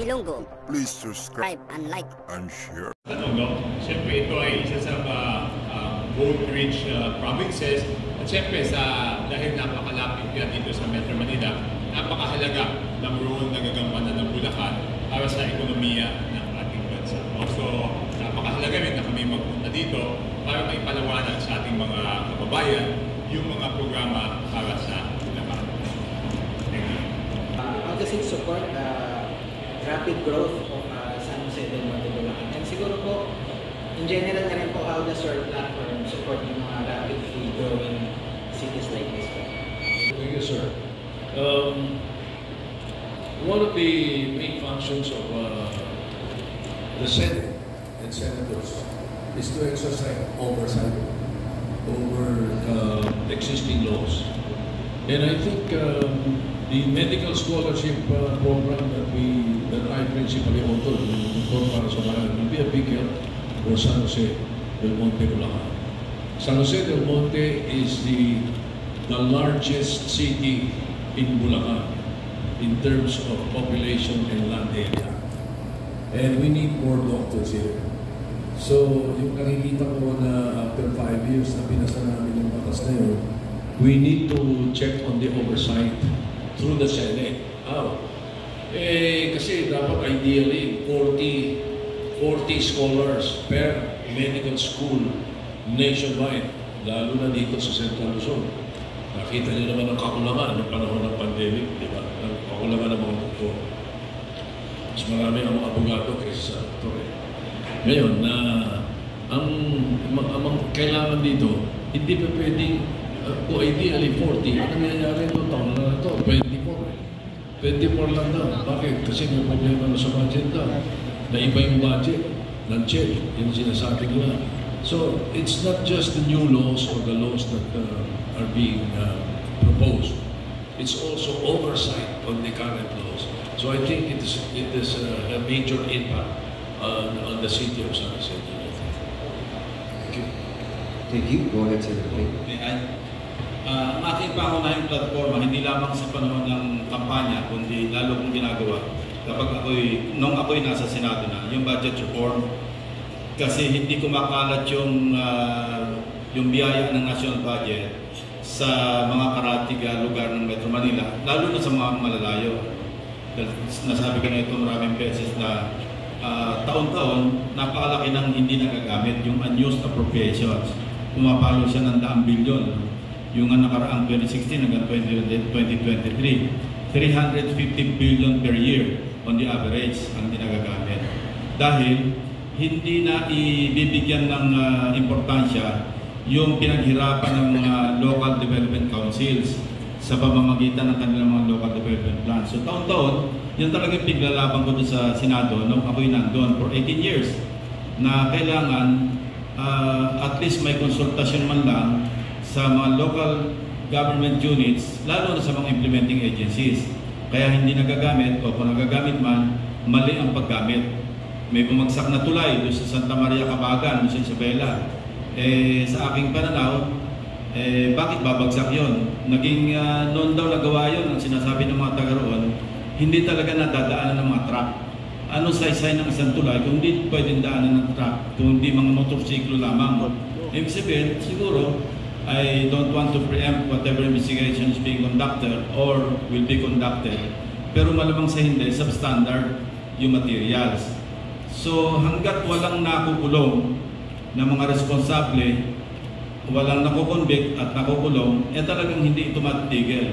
Ilonggo. Please subscribe And like. and share. Ano, no? Siyempre ito ay isa sa gold-rich provinces. At siyempre dahil napakalapit nga dito sa Metro Manila, napakahalaga ng role na gagampanan ng Bulacan para sa ekonomiya ng ating bansa. So, napakahalaga rin na kami magpunta dito para maipalawanag sa ating mga kababayan yung mga programa para sa Bulacan. Thank you. How does it support rapid growth of San Jose del Monte, Bulacan? And siguro po, in general na rin po, how does your platform support yung mga rapidly growing cities like this? Thank you, sir. One of the main functions of the Senate and senators is to exercise oversight over existing laws. And I think the medical scholarship program that I principally authored para sa bayan will be a big help for San Jose del Monte, Bulacan. San Jose del Monte is the largest city in Bulacan in terms of population and land area. And we need more doctors here. So, yung nakikita ko na after 5 years na pinasa namin yung batas na yun, we need to check on the oversight through the Senate. Kasi dapat ideally 40 scholars per medical school nationwide, lalo na dito sa Central Luzon. Nakita niyo naman ang kakulangan ng panahon ng pandemic, di ba? Ang kakulangan ng mga doktor. Mas marami ang mga abogado kaysa sa doktor. Ngayon, ang kailangan dito, hindi pa pwedeng, kung ideally 40, ang nangyayari ito, taon na ito, 24 lang daw. Bakit? Kasi may problema na sa budget daw. Na iba yung budget ng CHED, yung sinasabi nila. So, it's not just the new laws or the laws that are being proposed. It's also oversight on the current laws. So I think it is a major impact on the city of San Jose. Thank you. Thank you. Go ahead, Senator. Ang aking pangunahing platforma, hindi lamang sa panahon ng kampanya, kundi lalo kong ginagawa kapag nung ako'y nasa Senado na, yung budget reform, kasi hindi kumakalat yung biyaya ng national budget sa mga karatiga lugar ng Metro Manila, lalo na sa mga malalayo. Nasabi ko na ito maraming beses na taon-taon, napakalaki ng hindi nagagamit, yung unused appropriations. Pumapalo siya ng 100 bilyon. Yung nakaraang 2016 hanggang 2023, 350 billion per year on the average ang dinagagamit. Dahil hindi na ibibigyan ng importansya yung pinaghirapan ng mga local development councils sa pamamagitan ng kanilang mga local development plans. So taon-taon, yan talagang piglalaban ko doon sa Senado nung ako'y nandun for 18 years na kailangan at least may konsultasyon man lang sa mga local government units, lalo na sa mga implementing agencies. Kaya hindi nagagamit o kung nagagamit man, mali ang paggamit. May bumagsak na tulay doon sa Santa Maria Cabagan, doon sa Isabela. Sa aking pananaw, bakit babagsak yon? Naging noon daw nagawa yun, ang sinasabi ng mga taga roon, hindi talaga nadadaanan ng mga truck. Ano saysay ng isang tulay kung hindi pwedeng daanan ng truck, kung hindi mga motorsiklo lamang. Ibig sabihin, siguro, I don't want to preempt whatever investigation is being conducted or will be conducted. Pero malamang sa hindi, substandard yung materials. So hanggat walang nakukulong na mga responsable, walang nakukonvict at nakukulong, talagang hindi ito matitigil.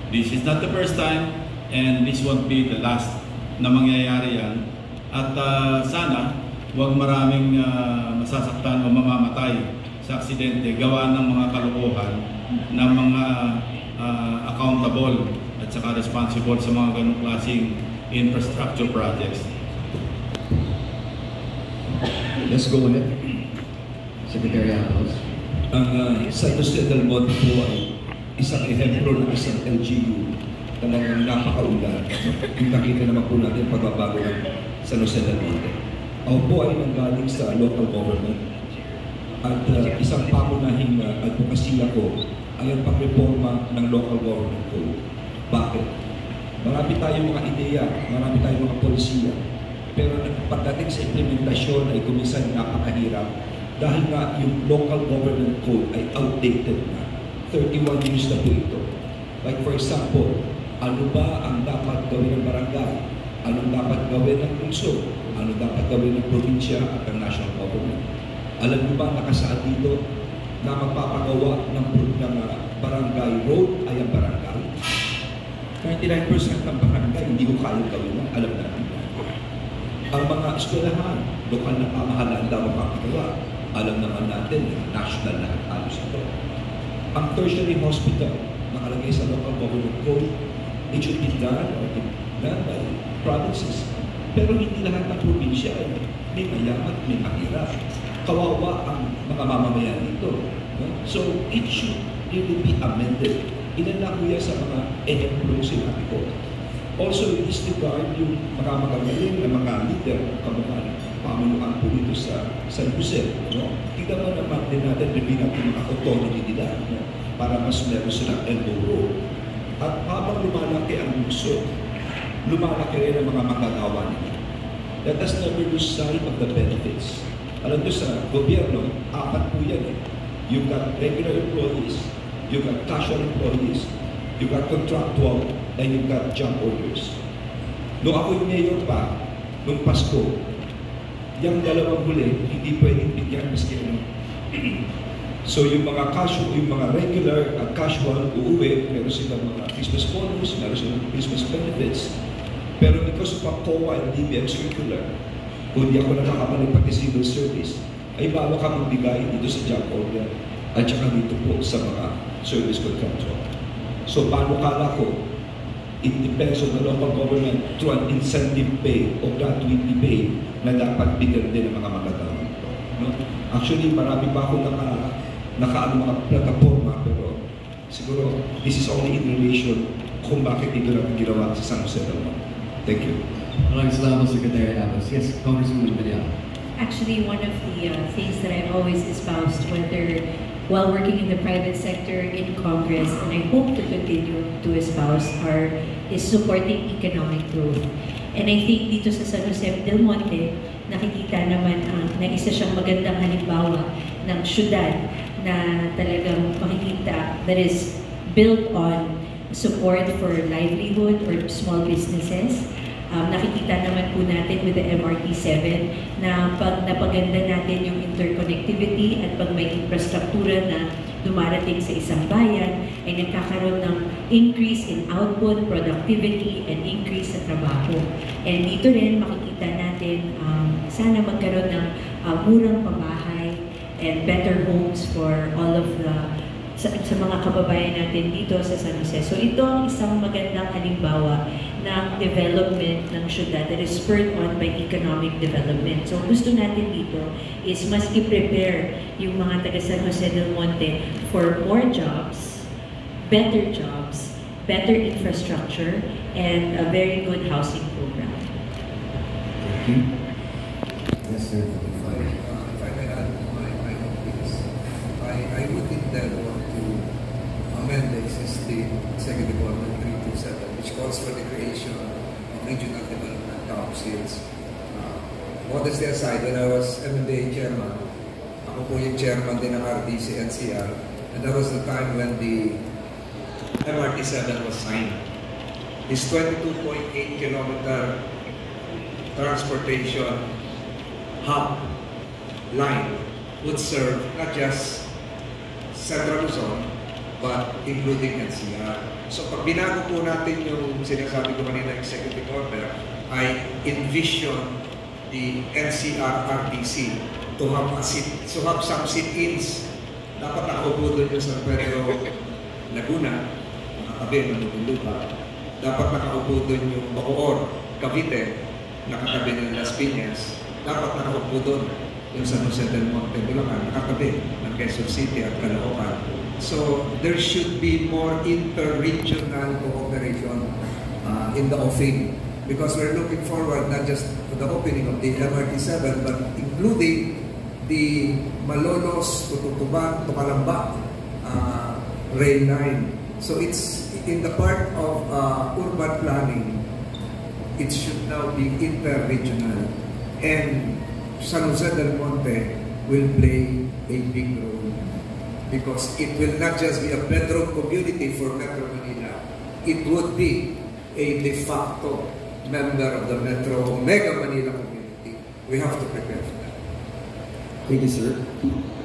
This is not the first time and this won't be the last na mangyayari yan. At sana huwag maraming masasaktan o mamamatay sa aksidente gawa ng mga kalokohan ng mga accountable at saka responsible sa mga ganong klaseng infrastructure projects. Let's go ahead. Secretary House. Ang San Jose del Monte po ay isang ehemplo ng isang LGU talagang napakaunlad. Yung nakita naman po natin pagbabago ng San Jose del Monte. Ako po ay nanggaling sa local government at isang pangunahing advokasya ko ay ang pagreforma ng local government code. Bakit? Marami tayong mga ideya, marami tayong mga polisiya. Pero pagdating sa implementasyon ay kuminsan napakahirap dahil nga yung local government code ay outdated na. 31 years na po ito. Like for example, ano ba ang dapat gawin ng barangay? Anong dapat gawin ng lungsod? Ano dapat gawin ng probinsya at ng national government? Alam mo ba nakasaad dito na magpapagawa ng barangay road ay ang barangay? 99% ng barangay hindi ko kayang gawin na. Alam natin yan. Ang mga eskwelahan, lokal na pamahalaan daw magpapagawa. Alam naman natin, national na halos ito. Ang tertiary hospital, nakalagay sa local government code, it should be done by provinces. Pero hindi lahat ng probinsya ay may mayaman, may mahirap. Kawawa ang mga mamamayan dito. No? So, it should really be amended. Ilan lang kuya sa mga ehemplo sinabi ko. Also, in this regard, yung mga magagaling na mga leader, kamukha ng pamunuan po dito sa San Jose. No? Tignan mo naman din natin, bibigyan natin mga authority nila, no? Para mas meron silang elbow. At habang lumalaki ang lungsod, lumalaki rin ang mga magagawa nila. Let us never lose sight of the benefits. Alam nyo sa gobyerno, 4 po yan eh. You've got regular employees, you've got casual employees, you've got contractual, and you've got job orders. Noong ako yung mayor pa, noong Pasko, yung dalawang huli, hindi pwedeng bigyan maski ano. So yung mga casual, yung mga regular at casual uuwi, meron silang mga Christmas bonus, meron silang Christmas benefits. Pero because of COA and DBM circular, kung di ako nakakabalik pati civil service, ay bawal ka magbigay dito sa job order at saka dito po sa mga service contractual. So paano kala ko, it depends on the local government through an incentive pay o gratuity pay na dapat bigyan din ng mga magagawa. No? Actually, marami pa akong nakaano mga plataforma, pero siguro this is only in relation kung bakit ito natin ginawa sa San Jose del Monte. Thank you. Maraming salamat, Secretary Abbas. Yes, Congresswoman Villar. Actually, one of the things that I've always espoused, whether while working in the private sector, in Congress, and I hope to continue to espouse, is supporting economic growth. And I think dito sa San Jose del Monte, nakikita naman na isa siyang magandang halimbawa ng syudad na talagang makikita that is built on support for livelihood or small businesses. Nakikita naman po natin with the MRT-7 na pag napaganda natin yung interconnectivity at pag may infrastruktura na dumarating sa isang bayan, ay nagkakaroon ng increase in output, productivity, and increase sa trabaho. And dito rin makikita natin sana magkaroon ng murang pamahay and better homes for all of the sa mga kababayan natin dito sa San Jose. So ito ang isang magandang halimbawa ng development ng syudad that is spurred on by economic development. So gusto natin dito is mas i-prepare yung mga taga San Jose del Monte for more jobs, better infrastructure, and a very good housing program. Thank you. Yes, sir. If I may add my opinions, I would intend to amend the existing Executive Order 327, which calls for the creation of regional development councils. Modesty aside, when I was MMDA chairman, ako po yung chairman din ng RDC NCR, and that was the time when the MRT-7 was signed. This 22.8 kilometer transportation hub line would serve not just Central Luzon, but including NCR. So pag binago po natin yung sinasabi ko kanina executive order, I envision the NCR RTC to have some sit-ins. Dapat nakaupo doon yung San Pedro Laguna, nakatabi ng Muntinlupa. Dapat nakaupo doon yung Bacoor, Cavite, nakatabi ng Las Piñas. Dapat nakaupo doon yung San Jose del Monte, Bulacan, nakatabi ng Quezon City at Caloocan. So there should be more inter-regional cooperation in the offing, because we're looking forward not just to the opening of the MRT-7, but including the Malolos, Tututuban, Tukalamba rail line. So it's in the part of urban planning, it should now be inter-regional. And San Jose del Monte will play a big role because it will not just be a bedroom community for Metro Manila. It would be a de facto member of the Metro Mega Manila community. We have to prepare for that. Thank you, sir.